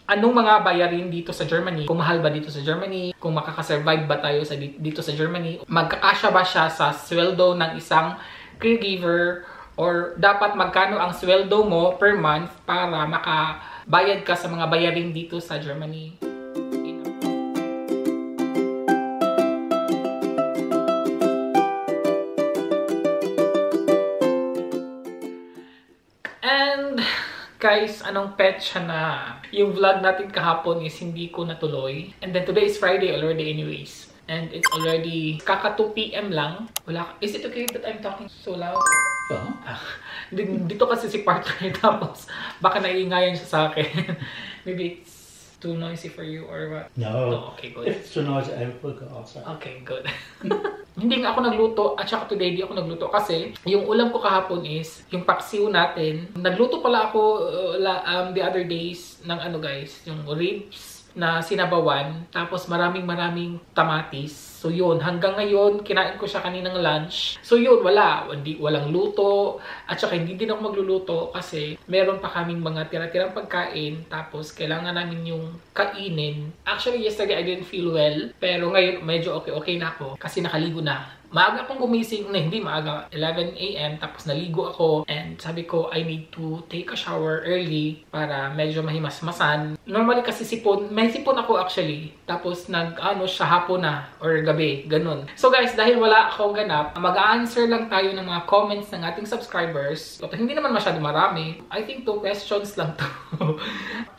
anong mga bayarin dito sa Germany, kung mahal ba dito sa Germany, kung makakasurvive ba tayo dito sa Germany, magkakasya ba siya sa sweldo ng isang caregiver, or dapat magkano ang sweldo mo per month para makabayad ka sa mga bayarin dito sa Germany. And guys, anong petsa na? Yung vlog natin kahapon is hindi ko natuloy. And then today is Friday already anyways. And it's already kaka 2 PM lang. Is it okay that I'm talking so loud? Dito kasi si partner tapos baka naiingayan siya sa akin. Maybe it's too noisy for you or what? No. Okay, good. If it's too noisy, I will go outside. Okay, good. Hindi nga ako nagluto at saka today di ako nagluto kasi yung ulam ko kahapon is yung paksiw natin. Nagluto pala ako the other days ng guys, yung ribs na sinabawan, tapos maraming tamatis. So yun, hanggang ngayon kinain ko siya kaninang lunch. So yun, walang luto at saka hindi din ako magluluto kasi meron pa kaming mga tira-tirang pagkain, tapos kailangan namin yung kainin. Actually yesterday I didn't feel well, pero ngayon medyo okay na ako kasi nakaligo na. Maaga akong gumising, hindi maaga, 11 AM, tapos naligo ako and sabi ko I need to take a shower early para medyo mahimasmasan. Normally kasi may sipon ako actually, tapos siya hapon na or gabi, ganun. So guys, dahil wala akong ganap, mag-a-answer lang tayo ng mga comments ng ating subscribers. So, hindi naman masyado marami. I think 2 questions lang to.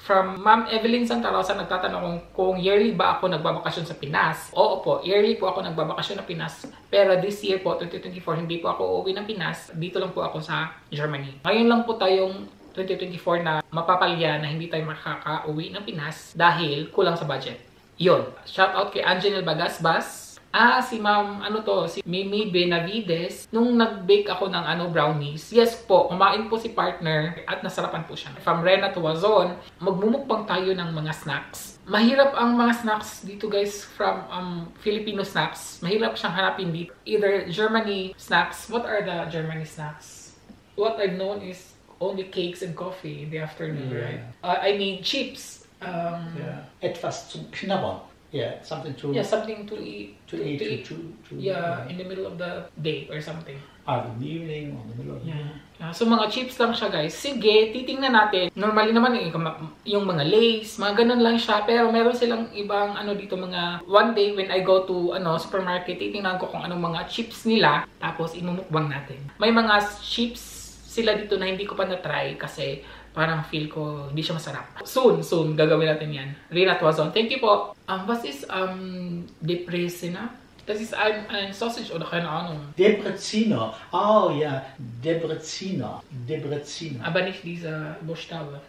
From Ma'am Evelyn Santarosa, nagtatanong kung yearly ba ako nagbabakasyon sa Pinas. Oo po, yearly po ako nagbabakasyon sa Pinas. Pero this year po, 2024, hindi po ako uuwi ng Pinas. Dito lang po ako sa Germany. Ngayon lang po tayong 2024 na mapapalya na hindi tayo makaka-uwi ng Pinas dahil kulang sa budget. Yun. Shout out kay Anjanel Bagasbas. Si Ma'am, si Mimi Benavides, nung nag-bake ako ng brownies. Yes po, kumain po si partner at nasarapan po siya. From Rena Tuwazon, magmumukbang tayo ng mga snacks. Mahirap ang mga snacks dito guys from Filipino snacks. Mahirap siyang hanapin dito. Either Germany snacks. What are the Germany snacks? What I've known is only cakes and coffee in the afternoon, right? I mean chips. Etwas zum Knabbern. Yeah, something to eat. To eat. In the middle of the day or something. In the evening or the middle of the day. So mga chips lang siya guys. Sige, titingnan natin. Normally naman yung mga Lays, mga ganun lang siya. Pero meron silang ibang dito mga one day when I go to supermarket, titingnan ko kung anong mga chips nila. Tapos imumukbang natin. May mga chips sila dito na hindi ko pa na-try kasi parang feel ko hindi siya masarap. Soon gagawin natin yan. Rina Tuazon, thank you po. Was ist Depresina? Das ist ein Sausage oder keine Ahnung. Debreziner. Oh ja, Debreziner. Aber nicht dieser Buchstabe.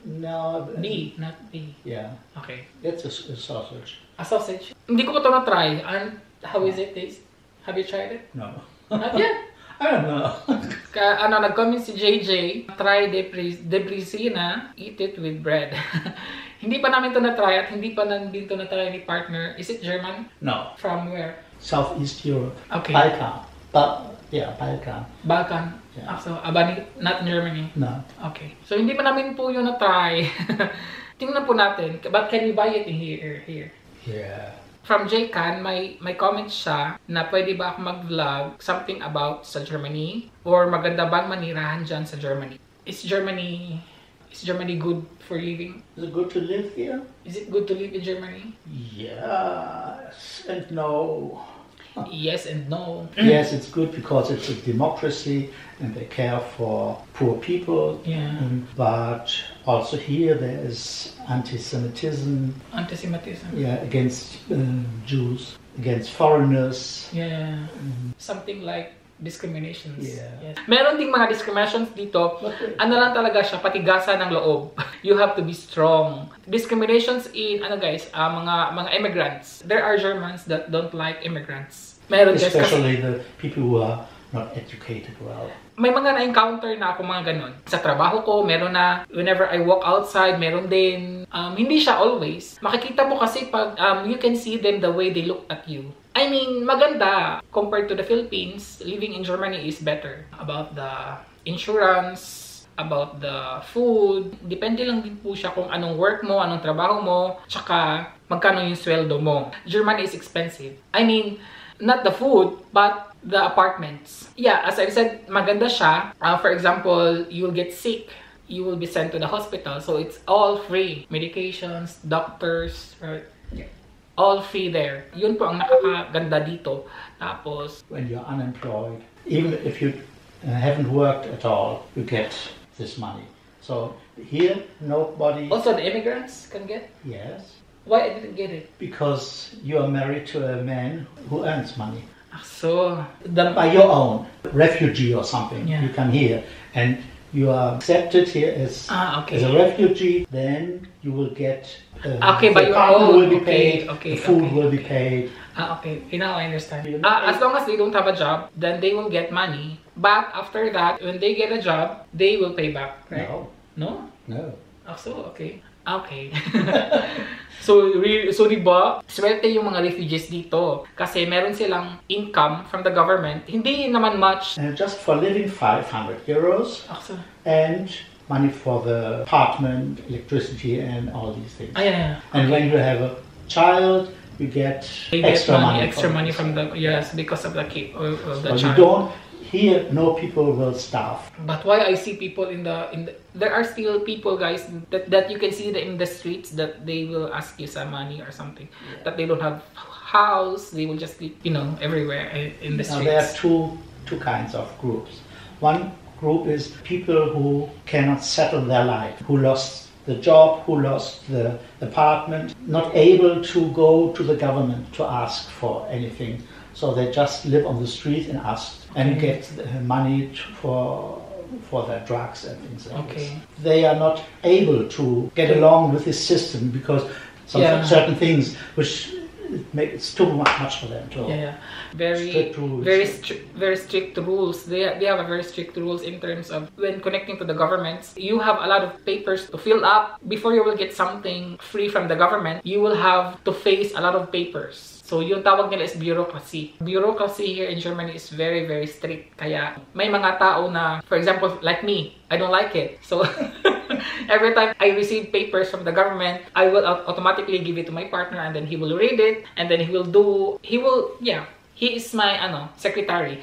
No. B, not B. Yeah. Okay. It's a sausage. A sausage? Hindi ko pa ito na-try. And how is it taste? Have you tried it? No. Not yet? I don't know. Nag-comment si JJ, try Debrezina, eat it with bread. Hindi pa namin ito na-try at hindi pa din ito na-try ni partner. Is it German? No. From where? Southeast Europe. Okay. Balkan. Balkan. Balkan. Yeah. So, not in Germany? No. Okay. So, hindi pa namin po yun na-try. Tingnan po natin. But can you buy it in here? Yeah. From Jaycan, may comment siya na pwede ba ako mag-vlog something about sa Germany or maganda bang manirahan dyan sa Germany? Is Germany good for living? Is it good to live here? Is it good to live in Germany? Yes and no. Yes and no. Yes, it's good because it's a democracy and they care for poor people. Yeah. But also here there is anti-Semitism. Yeah, against Jews, against foreigners. Yeah. Something like discriminations. Yeah. Yes. Meron ding mga discriminations dito. Lang talaga siya, patigasan ng loob. You have to be strong. Discriminations in mga immigrants. There are Germans that don't like immigrants. Meron especially the people who are not educated well. May mga na-encounter na ako mga ganun. Sa trabaho ko, meron na. Whenever I walk outside, meron din. Hindi siya always. Makikita mo kasi pag you can see them the way they look at you. I mean, maganda. Compared to the Philippines, living in Germany is better. About the insurance, about the food. Depende lang din po siya kung anong work mo, anong trabaho mo, tsaka magkano yung sweldo mo. Germany is expensive. I mean, not the food, but the apartments. Yeah, as I said, maganda siya. For example, you will get sick. You will be sent to the hospital. So it's all free. Medications, doctors, right? Yeah. All free there. Yun po ang nakakaganda dito. Tapos, when you're unemployed, even if you haven't worked at all, you get this money. So here, nobody... Also, the immigrants can get? Yes. Why I didn't get it? Because you are married to a man who earns money. So, By your own, refugee or something. Yeah. You come here and you are accepted here as okay. a refugee, then you will get... Okay, the by your apartment own. will be Okay, paid, okay, the food okay. will be paid. Okay. Now I understand. You're not As long as they don't have a job, then they will get money. But after that, when they get a job, they will pay back, right? No, No? no. So, okay. Okay. so diba, swerte yung mga refugees dito. Kasi meron silang income from the government. Hindi naman much. Just for living, 500 euros. So, And money for the apartment, electricity, and all these things. yeah. And when you have a child, you get They get extra money. extra money from the, yes, because of the kid or the So you child. don't. Here, no people will starve. But why I see people in the there are still people, guys, that you can see in the streets that they will ask you some money or something. Yeah. That they don't have house, they will just sleep, everywhere in the Now, there are streets. two kinds of groups. One group is people who cannot settle their life, who lost the job, who lost the apartment, not able to go to the government to ask for anything. So they just live on the street and ask and get money for their drugs and things like this. They are not able to get along with this system because certain things which it's too much for them to. Yeah. Very Strict rules. very strict rules. They have a very strict rules in terms of when connecting to the governments. You have a lot of papers to fill up before you will get something free from the government. You will have to face a lot of papers. So yung tawag nila is bureaucracy. Bureaucracy here in Germany is very, very strict. Kaya may mga tao na, for example, like me, I don't like it. So every time I receive papers from the government, I will automatically give it to my partner and then he will read it and then he is my secretary.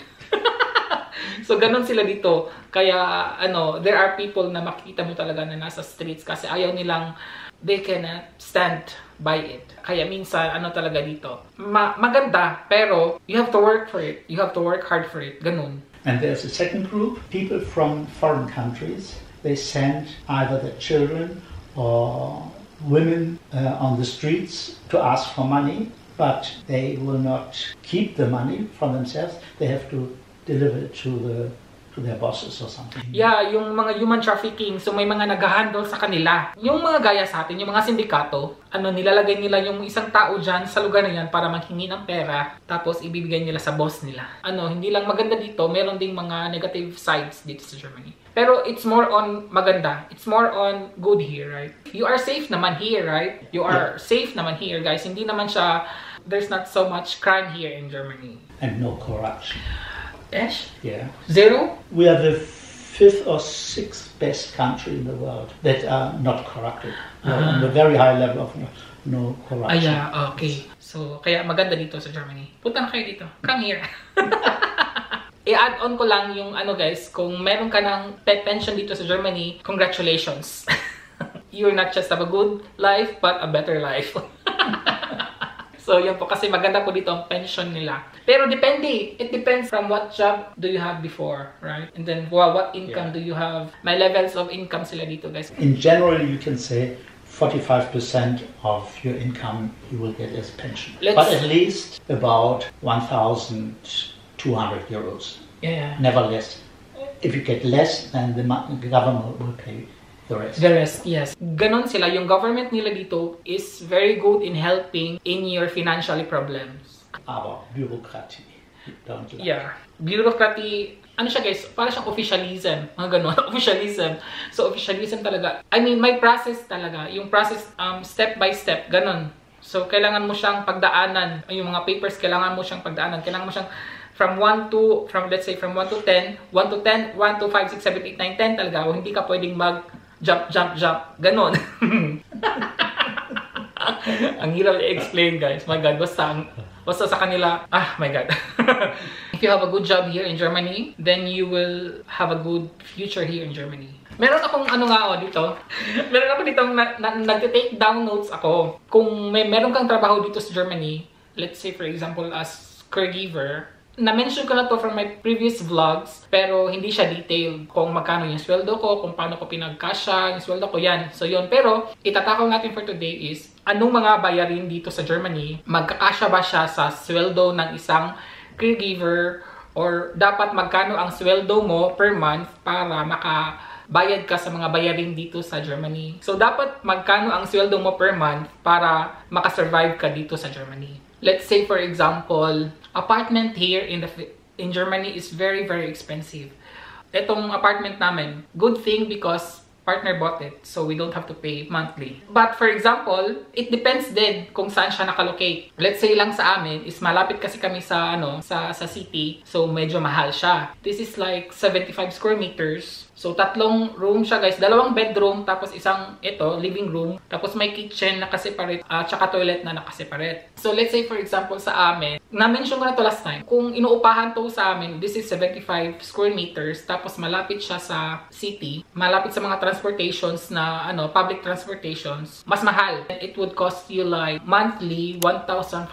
So ganun sila dito. Kaya there are people na makikita mo talaga na nasa streets kasi ayaw nilang, they cannot stand by it. Kaya minsan, talaga dito. Maganda, pero you have to work for it. You have to work hard for it. Ganun. And there's a second group, people from foreign countries. They send either their children or women on the streets to ask for money, but they will not keep the money from themselves. They have to deliver it to their bosses or something. Yeah, yung mga human trafficking, so may mga nag-handle sa kanila. Yung mga gaya sa atin, yung mga sindikato, nilalagay nila yung isang tao dyan sa lugar na yan para maghingi ng pera, tapos ibibigay nila sa boss nila. Hindi lang maganda dito, meron ding mga negative sides dito sa Germany. Pero it's more on maganda. It's more on good here, right? You are safe naman here, right? You are safe naman here, guys. Hindi naman siya, there's not so much crime here in Germany. And no corruption. Esh? Yeah. Zero? We are the 5th or 6th best country in the world that are not corrupted. On the very high level of no corruption. Okay. So, kaya maganda dito sa Germany. Punta na kayo dito. Come here. I-add on ko lang yung guys, kung meron ka ng pension dito sa Germany, congratulations. You're not just have a good life, but a better life. So, yun po. Kasi maganda po dito ang pension nila. Pero depende. It depends from what job do you have before, right? And then, what income do you have? May levels of income sila dito, guys. In general, you can say 45% of your income you will get as pension. But at least about 1,200 euros. Yeah. Never less. If you get less, then the government will pay the rest. The rest, yes. Ganon sila. Yung government nila dito is very good in helping in your financial problems. Aber Bürokratie. Don't like. Yeah. Bureaucracy, siya guys, para siyang officialism. Mga ganon, officialism. So, officialism talaga. I mean, may process talaga. Yung process, step by step, ganon. So, kailangan mo siyang pagdaanan. Yung mga papers, kailangan mo siyang pagdaanan. Kailangan mo siyang let's say from 1 to 10, 1 to 10, 1 to 5, 6, 7, 8, 9, 10 talaga. Hindi ka pwedeng jump. Ganon. Ang hirap i-explain, guys. My God, basta sa kanila, my God. If you have a good job here in Germany, then you will have a good future here in Germany. Meron akong dito. Meron ako dito nag-take down notes ako. Kung meron kang trabaho dito sa Germany, let's say for example as caregiver, na-mention ko na to from my previous vlogs, pero hindi siya detailed kung magkano yung sweldo ko, kung paano ko pinagkasya yung sweldo ko, yan. So yun, pero itatakal natin for today is, anong mga bayarin dito sa Germany, magkakasya ba siya sa sweldo ng isang caregiver, or dapat magkano ang sweldo mo per month para makabayad ka sa mga bayarin dito sa Germany. So dapat magkano ang sweldo mo per month para makasurvive ka dito sa Germany. Let's say for example, apartment here in Germany is very expensive. Itong apartment namin, good thing because partner bought it, so we don't have to pay monthly. But for example, it depends din kung saan siya nakalocate. Let's say lang sa amin is malapit kasi kami sa sa city, so medyo mahal siya. This is like 75 square meters. So, 3 room siya, guys. 2 bedroom, tapos isang, living room. Tapos may kitchen na nakaseparate, tsaka toilet na nakaseparate. So, let's say, for example, sa amin, na-mention ko na to last time, kung inuupahan to sa amin, this is 75 square meters, tapos malapit siya sa city, malapit sa mga transportations na, public transportations, mas mahal. It would cost you like, monthly, 1,500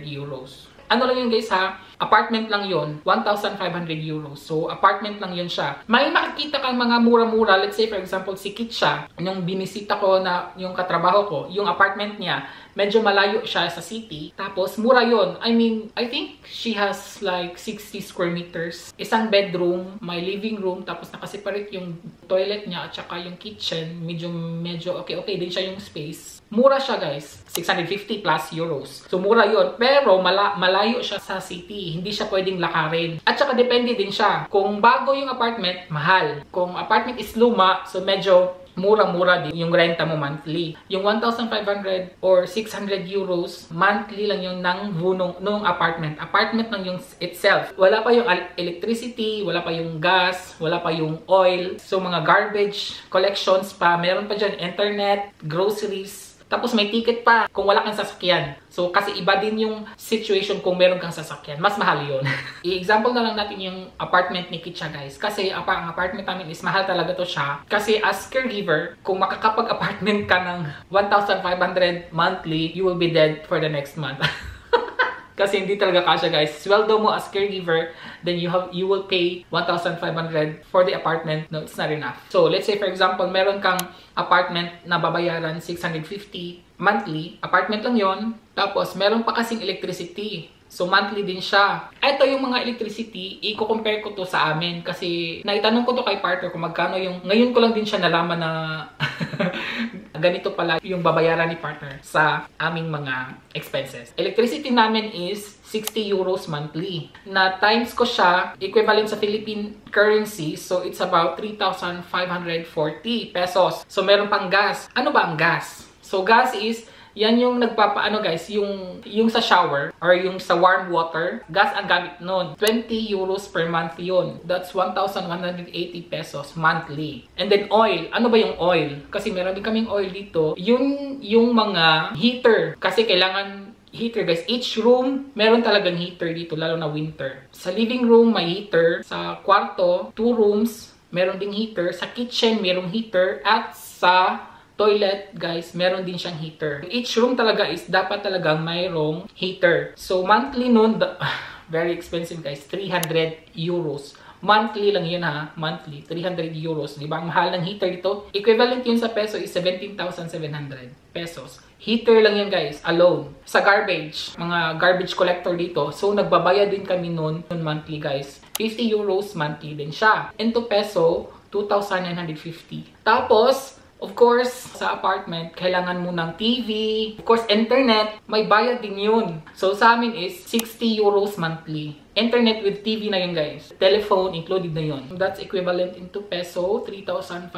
euros. Ano lang yun, guys, ha? Apartment lang yun, 1,500 euros. So, apartment lang yun siya. May makikita kang mga mura-mura. Let's say, for example, si Kitcha, yung binisita ko na yung katrabaho ko, yung apartment niya, medyo malayo siya sa city. Tapos, mura yun. I mean, I think she has like 60 square meters. Isang bedroom, may living room, tapos nakaseparate yung toilet niya at saka yung kitchen. Medyo okay din siya yung space. Mura siya, guys. 650 plus euros. So, mura yun. Pero, malayo siya sa city. Hindi siya pwedeng lakarin. At saka, depende din siya. Kung bago yung apartment, mahal. Kung apartment is luma, so medyo mura-mura din yung renta mo monthly. Yung 1,500 or 600 euros, monthly lang yung nung apartment. Apartment lang yung itself. Wala pa yung electricity, wala pa yung gas, wala pa yung oil. So, mga garbage collections pa. Meron pa dyan internet, groceries. Tapos may ticket pa kung wala kang sasakyan. So, kasi iba din yung situation kung meron kang sasakyan. Mas mahal yun. I-example na lang natin yung apartment ni Kitcha, guys. Kasi ang apartment namin is mahal talaga to siya. Kasi as caregiver, kung makakapag-apartment ka ng 1,500 monthly, you will be dead for the next month. Kasi hindi talaga kasya, guys. Sweldo mo as caregiver, then you will pay 1,500 for the apartment. No, it's not enough. So, let's say for example, meron kang apartment na babayaran 650 monthly. Apartment lang yon. Tapos, meron pa kasing electricity. So, monthly din siya. Ito yung mga electricity, i-compare ko to sa amin. Kasi, naitanong ko to kay partner kung magkano yung... Ngayon ko lang din siya nalaman na ganito pala yung babayaran ni partner sa aming mga expenses. Electricity namin is 60 euros monthly. Na times ko siya, equivalent sa Philippine currency. So, it's about 3,540 pesos. So, meron pang gas. Ano ba ang gas? So, gas is... Yan yung guys, yung sa shower or yung sa warm water, gas ang gamit nun. 20 euros per month yun. That's 1,180 pesos monthly. And then oil. Ano ba yung oil? Kasi meron din kaming oil dito. Yung mga heater. Kasi kailangan heater, guys. Each room, meron talagang heater dito, lalo na winter. Sa living room, may heater. Sa kwarto, 2 rooms, meron ding heater. Sa kitchen, merong heater. At sa toilet, guys, meron din siyang heater. Each room talaga is dapat talagang mayroong heater. So, monthly nun, very expensive, guys. 300 euros. Monthly lang yun, ha? Monthly. 300 euros. Diba? Ang mahal ng heater dito. Equivalent yun sa peso is 17,700 pesos. Heater lang yan, guys. Alone. Sa garbage. Mga garbage collector dito. So, nagbabayad din kami nun monthly, guys. 50 euros monthly din siya. Into peso, 2,950. Tapos, of course, sa apartment, kailangan mo ng TV. Of course, internet, may bayad din yun. So, sa amin is 60 euros monthly. Internet with TV na yun, guys. Telephone, included na yun. That's equivalent into peso, 3,540.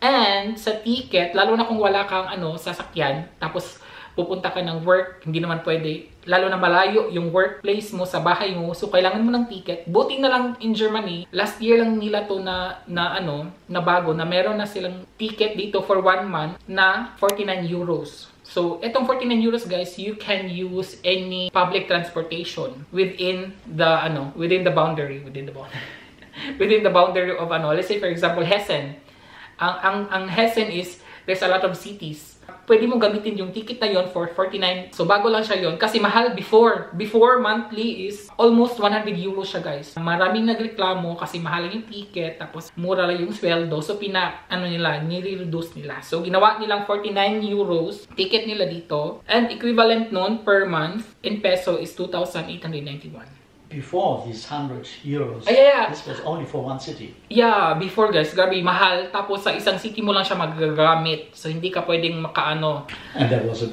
And, sa ticket, lalo na kung wala kang sasakyan, tapos pupunta ka ng work, hindi naman pwede. Lalo na malayo yung workplace mo sa bahay mo. So, kailangan mo ng ticket. Buti na lang in Germany, last year lang nila to na bago, na meron na silang ticket dito for 1 month na 49 euros. So, etong 49 euros guys, you can use any public transportation within the boundary of let's say for example, Hessen. Ang Hessen is, there's a lot of cities. Pwede mo gamitin yung ticket na yon for 49. So, bago lang siya yon kasi mahal before. Before, monthly is almost 100 euros siya, guys. Maraming nagreklamo kasi mahal yung ticket, tapos mura lang yung sweldo. So, nire-reduce nila. So, ginawa nilang 49 euros ticket nila dito. And equivalent nun per month in peso is 2,891. Before these 100 euros, this was only for one city. Yeah, before guys, grabe, mahal. Tapos sa isang city mo lang siya magagamit. So, hindi ka pwedeng makaano. And there was a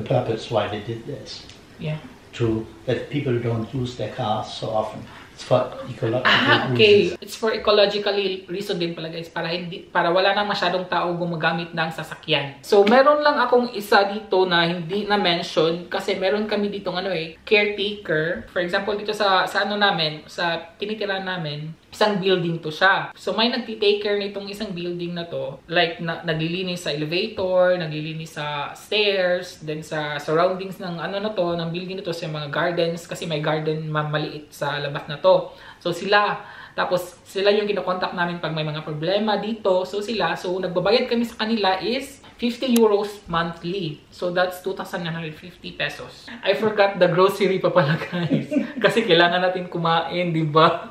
purpose why they did this. Yeah. To that people don't use their cars so often. It's for ecological okay. reasons. It's for ecological reason din pala guys, para wala nang masyadong tao gumagamit ng sasakyan. So meron lang akong isa dito na hindi na mention kasi meron kami dito caretaker. For example, dito sa tinitirahan namin, isang building to siya. So may nagti-take care nitong isang building na to. Like naglilinis sa elevator, naglilinis sa stairs, then sa surroundings ng ng building na to, sa mga gardens kasi may garden maliit sa labas na to. So tapos sila yung kinokontak namin pag may mga problema dito. So nagbabayad kami sa kanila is 50 euros monthly. So that's 2,950 pesos. I forgot the grocery pa pala guys. Kasi kailangan natin kumain, di ba?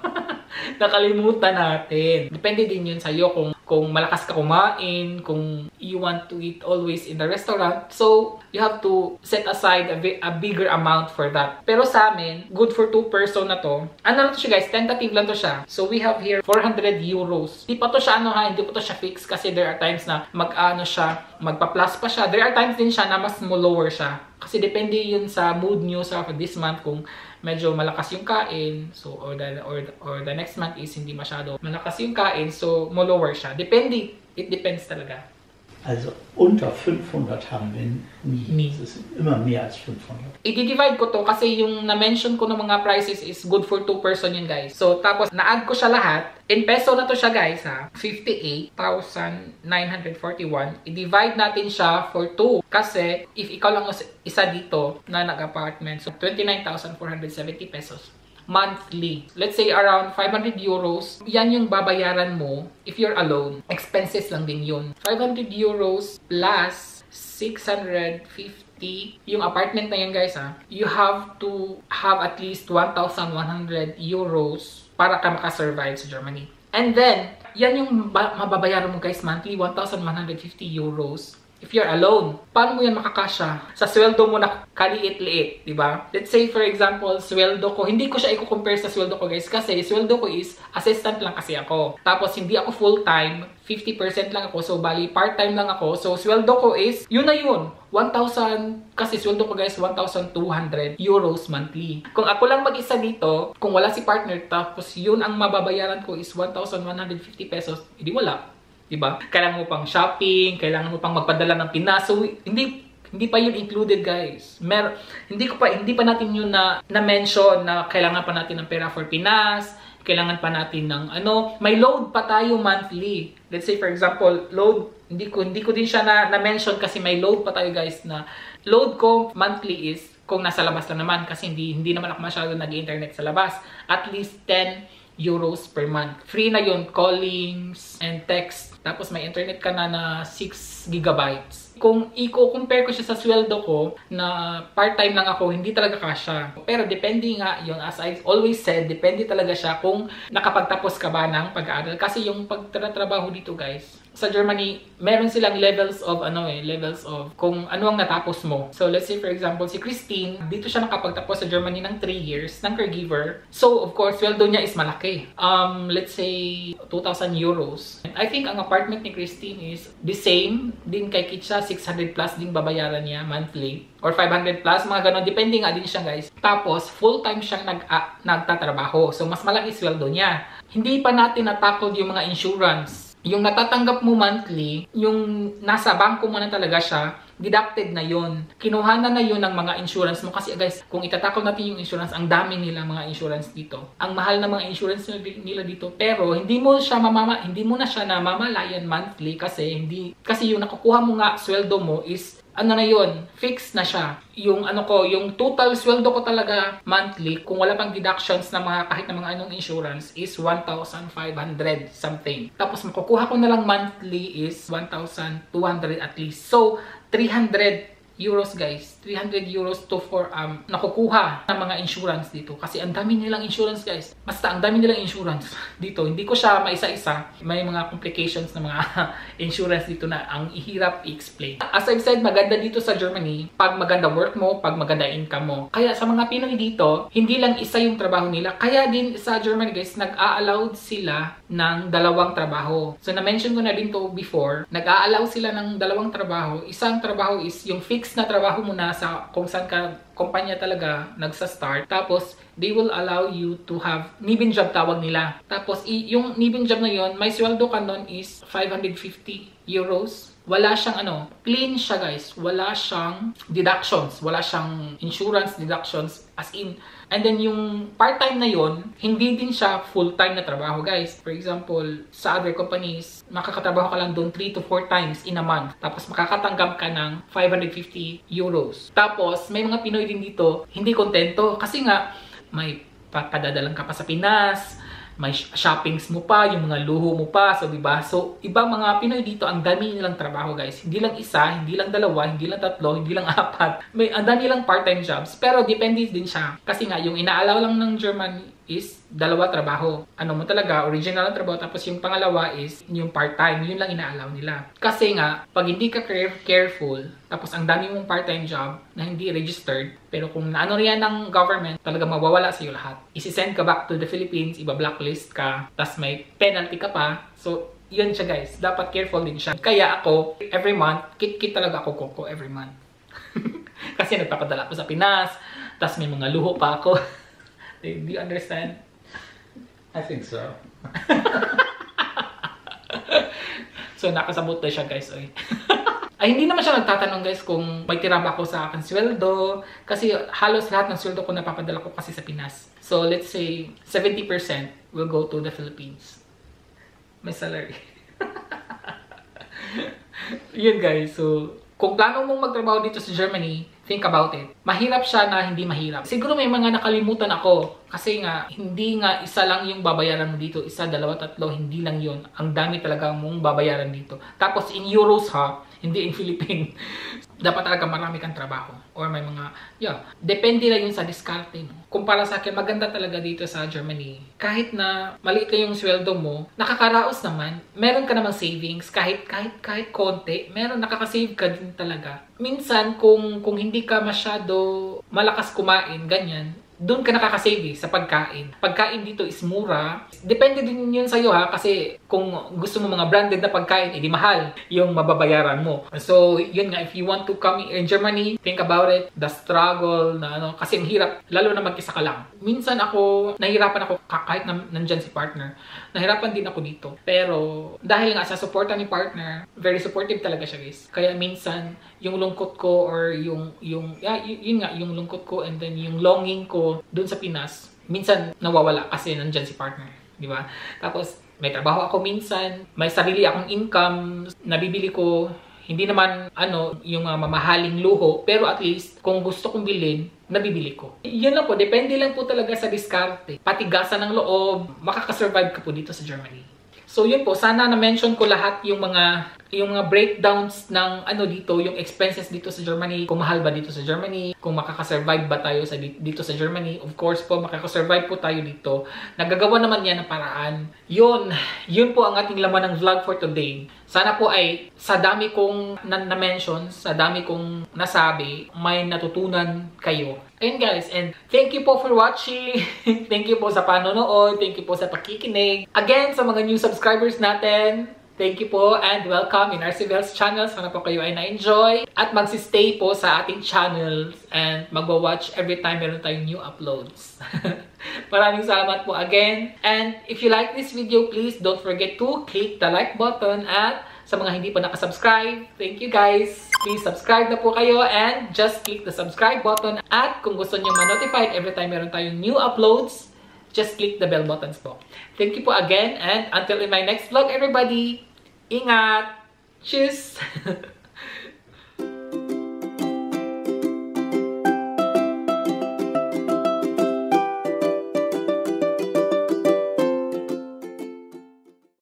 Nakalimutan natin. Depende din yun sa'yo kung malakas ka kumain, kung you want to eat always in the restaurant. So, you have to set aside a bigger amount for that. Pero sa amin, good for 2 person na to. Ano lang to siya guys? Tentative lang to siya. So, we have here 400 euros. Hindi pa to siya hindi pa to siya fix kasi there are times na magpa-plus pa siya. There are times din siya na mas lower siya. Kasi depende yun sa mood nyo sa this month kung medyo malakas yung kain, so or the next month is hindi masyado malakas yung kain, so lower siya. Depende, it depends talaga. Also unter 500 haben wir nie. Es ist immer mehr als 500. I-divide ko to kasi yung na-mention ko ng mga prices is good for 2 person yun guys. So tapos na-add ko siya lahat. In peso na to siya guys 58,941. I-divide natin siya for 2. Kasi if ikaw lang isa dito na nag-apartment, so 29,470 pesos. Monthly. Let's say around 500 euros. Yan yung babayaran mo if you're alone. Expenses lang din yun. 500 euros plus 650. Yung apartment na yan guys you have to have at least 1,100 euros para ka makasurvive sa Germany. And then, yan yung mababayaran mo guys monthly, 1,150 euros. If you're alone, paano mo yan makakasya? Sa sweldo mo na kaliit-liit, di ba? Let's say, for example, sweldo ko, hindi ko siya i-compare sa sweldo ko, guys, kasi sweldo ko is assistant lang kasi ako. Tapos, hindi ako full-time, 50% lang ako, so bali, part-time lang ako. So, sweldo ko is, yun na yun, 1,000, kasi sweldo ko, guys, 1,200 euros monthly. Kung ako lang mag-isa dito, kung wala si partner, tapos yun ang mababayaran ko is 1,150 pesos, hindi wala. Diba? Kailangan mo pang shopping, kailangan mo pang magpadala ng Pinas. So, hindi pa yun included, guys. Hindi pa natin yun na-mention na kailangan pa natin ng pera for Pinas, kailangan pa natin ng may load pa tayo monthly. Let's say, for example, load, hindi ko din siya na-mention kasi may load pa tayo, guys, na load ko monthly is kung nasa labas lang naman kasi hindi naman ako masyado nag-internet sa labas. At least 10 euros per month. Free na yun, callings and text. Tapos may internet ka na 6 gigabytes. Kung i-compare ko siya sa sweldo ko na part-time lang ako, hindi talaga kasya. Pero depende nga yun, as I always said, depende talaga siya kung nakapagtapos ka ba ng pag-aaral. Kasi yung pagtatrabaho dito guys, sa Germany, meron silang levels of kung ano ang natapos mo. So let's say for example, si Christine, dito siya nakapagtapos sa Germany ng 3 years ng caregiver. So of course, sweldo niya is malaki. Let's say 2,000 euros. And I think ang apartment ni Christine is the same din kay Kitsa, 600 plus din babayaran niya monthly. Or 500 plus, mga ganon. Depende nga din siya guys. Tapos, full-time siyang nagtatrabaho. So, mas malaki sweldo niya. Hindi pa natin natakod yung mga insurance. Yung natatanggap mo monthly, yung nasa bangko mo na talaga siya, deducted na yon. Kinuhanan na yon ng mga insurance mo. Kasi guys, kung itatakol natin yung insurance, ang dami nilang mga insurance dito. Ang mahal na mga insurance nila dito. Pero hindi mo na siya namamalayan monthly kasi yung nakukuha mo nga sweldo mo is ano na yun, fixed na siya. Yung yung total sweldo ko talaga monthly, kung wala pang deductions na kahit na mga anong insurance, is 1,500 something. Tapos makukuha ko na lang monthly is 1,200 at least. So, 300 euros guys. 300 euros to nakukuha ng mga insurance dito. Kasi ang dami nilang insurance guys. Basta ang dami nilang insurance dito. Hindi ko siya maisa-isa. May mga complications na mga insurance dito na ang ihirap i-explain. As I've said, maganda dito sa Germany. Pag maganda work mo, pag maganda income mo. Kaya sa mga Pinoy dito, hindi lang isa yung trabaho nila. Kaya din sa Germany guys, nag-a-allowed sila ng 2 trabaho. So na-mention ko na din to before. Nag-a-allow sila ng 2 trabaho. Isang trabaho is yung fixed na trabaho mo na sa kung saan ka kumpanya talaga nagsa-start. Tapos, they will allow you to have Nebenjob tawag nila. Tapos, yung Nebenjob na yon, may sweldo ka nun is 550 euros. Wala siyang clean siya guys. Wala siyang deductions. Wala siyang insurance deductions as in. And then yung part-time na yon, hindi din siya full-time na trabaho guys. For example, sa other companies, makakatrabaho ka lang doon 3 to 4 times in a month. Tapos makakatanggap ka ng 550 euros. Tapos may mga Pinoy din dito, hindi kontento. Kasi nga, may padadalang ka pa sa Pinas, may shoppings mo pa, yung mga luho mo pa, so diba? So, ibang mga Pinoy dito, ang dami nilang trabaho guys. Hindi lang isa, hindi lang 2, hindi lang 3, hindi lang 4. Ang dami lang part-time jobs. Pero depende din siya. Kasi nga, yung ina-allow lang ng Germany is 2 trabaho. Ano mo talaga, original na trabaho, tapos yung pangalawa is yung part-time. Yun lang ina-allow nila. Kasi nga, pag hindi ka careful, tapos ang dami mong part-time job na hindi registered, pero kung naano riyan ng government, talaga mawawala sa iyo lahat. Isi-send ka back to the Philippines, iba-blacklist ka, tapos may penalty ka pa. So, yun siya guys. Dapat careful din siya. Kaya ako, every month, kit talaga ako koko every month. Kasi nagpapadala ako sa Pinas, tapos may mga luho pa ako. Do you understand? I think so. So, nakasabot na siya guys. Oy. Ay, hindi naman siya nagtatanong guys kung may tira ba ako sa akin sweldo. Kasi halos lahat ng sweldo ko napapadala ko kasi sa Pinas. So, let's say 70% will go to the Philippines. My salary. Yun guys. So, kung plano mong magtrabaho dito sa Germany, think about it. Mahirap siya na hindi mahirap. Siguro may mga nakalimutan ako. Kasi nga, hindi nga isa lang yung babayaran mo dito. 1, 2, 3, hindi lang yun. Ang dami talaga mong babayaran dito. Tapos in euros ha, hindi in Philippine. Dapat talaga marami kang trabaho. Or may mga, depende lang yun sa diskarte mo. Kumpara sa akin, maganda talaga dito sa Germany. Kahit na maliit lang yung sweldo mo, nakakaraos naman. Meron ka namang savings, kahit konti, nakakasave ka din talaga. Minsan, kung hindi ka masyado malakas kumain, ganyan, doon ka nakakasave sa pagkain. Pagkain dito is mura. Depende din yun sa'yo ha, kasi kung gusto mo mga branded na pagkain, edi mahal yung mababayaran mo. So, yun nga, if you want to come in Germany, think about it, the struggle na kasi ang hirap, lalo na mag-isa ka lang. Minsan nahirapan ako kahit nandyan si partner. Nahirapan din ako dito. Pero, dahil nga sa suporta ni partner, very supportive talaga siya guys. Kaya minsan, yung lungkot ko or yung lungkot ko and then yung longing ko doon sa Pinas, minsan nawawala kasi nandyan si partner, di ba? Tapos may trabaho ako minsan, may sarili akong income, nabibili ko, hindi naman yung mamahaling luho, pero at least kung gusto kong bilhin, nabibili ko. Yun lang po, depende lang po talaga sa diskarte. Patigasan ng loob, makakasurvive ka po dito sa Germany. So yun po, sana na-mention ko lahat yung mga breakdowns ng dito, yung expenses dito sa Germany, kung mahal ba dito sa Germany, kung makakasurvive ba tayo dito sa Germany. Of course po, makakasurvive po tayo dito. Nagagawa naman yan ng paraan. Yun po ang ating laman ng vlog for today. Sana po ay sa dami kong na-mention, sa dami kong nasabi, may natutunan kayo. Ayun guys, and thank you po for watching. Thank you po sa panonood. Thank you po sa pakikinig. Again, sa mga new subscribers natin, thank you po and welcome in RCBL's channel. Sana po kayo ay na-enjoy at magsistay po sa ating channels and magwa-watch every time meron tayong new uploads. Maraming salamat po again. And if you like this video, please don't forget to click the like button at Sa mga hindi pa nakasubscribe, thank you guys. Please subscribe na po kayo and just click the subscribe button. At kung gusto nyo ma-notified every time meron tayong new uploads, just click the bell buttons po. Thank you po again and until in my next vlog everybody, ingat! Cheers!